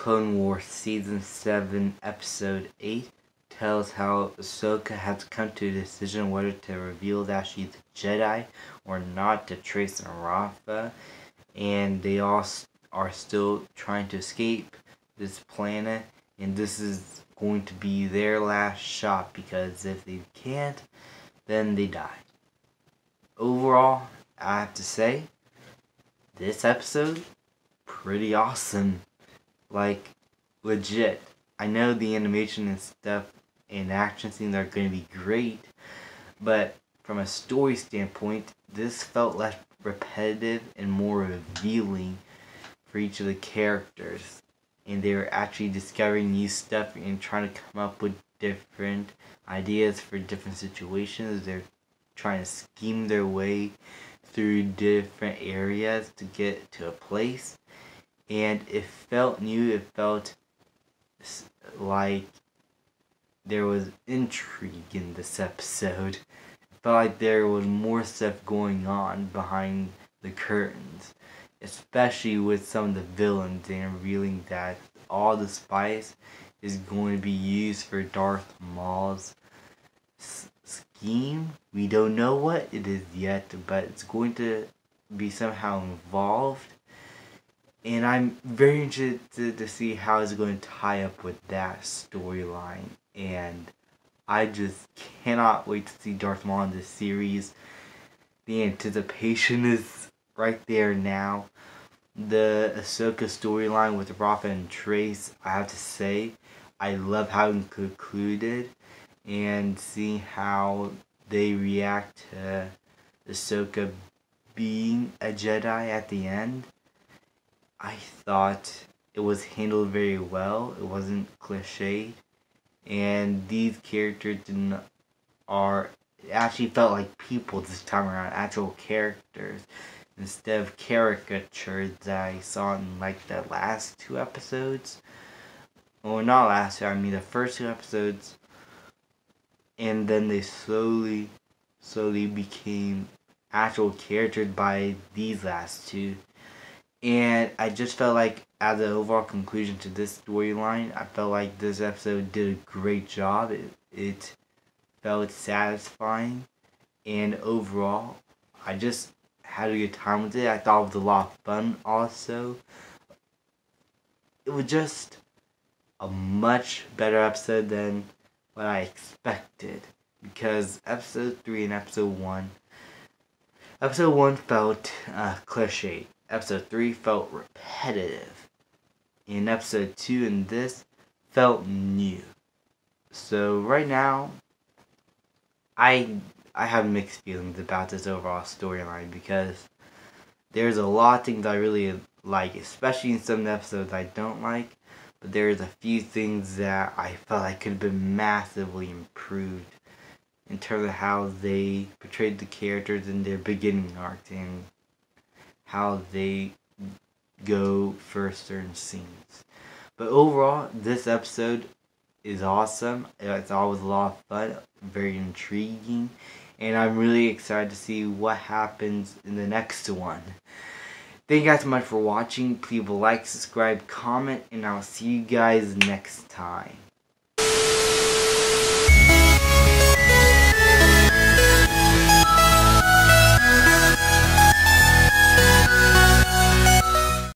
Clone Wars Season 7, Episode 8 tells how Ahsoka has come to a decision whether to reveal that she's a Jedi or not to Trace and Rafa, and they all are still trying to escape this planet, and this is going to be their last shot, because if they can't, then they die. Overall, I have to say, this episode, pretty awesome. Like, legit. I know the animation and stuff and action scenes are going to be great, but from a story standpoint, this felt less repetitive and more revealing for each of the characters. And they were actually discovering new stuff and trying to come up with different ideas for different situations. They're trying to scheme their way through different areas to get to a place. And it felt new. It felt like there was intrigue in this episode. It felt like there was more stuff going on behind the curtains, especially with some of the villains, and revealing that all the spice is going to be used for Darth Maul's scheme. We don't know what it is yet, but it's going to be somehow involved. And I'm very interested to see how it's going to tie up with that storyline. And I just cannot wait to see Darth Maul in this series. The anticipation is right there now. The Ahsoka storyline with Rafa and Trace, I have to say, I love how it concluded. And seeing how they react to Ahsoka being a Jedi at the end, I thought it was handled very well. It wasn't cliched, and these characters it actually felt like people this time around, actual characters, instead of caricatures that I saw in like the last two episodes. Well, not last two, I mean the first two episodes, and then they slowly became actual characters by these last two. And I just felt like, as an overall conclusion to this storyline, I felt like this episode did a great job. It felt satisfying, and overall, I just had a good time with it. I thought it was a lot of fun also. It was just a much better episode than what I expected, because episode 3 and episode 1 felt cliched. Episode 3 felt repetitive. And episode 2 and this felt new. So right now, I have mixed feelings about this overall storyline, because there's a lot of things I really like, especially in some episodes I don't like. But there's a few things that I felt like could have been massively improved in terms of how they portrayed the characters in their beginning arc, and how they go for certain scenes. But overall, this episode is awesome. It's always a lot of fun, very intriguing, and I'm really excited to see what happens in the next one. Thank you guys so much for watching. Please like, subscribe, comment, and I'll see you guys next time.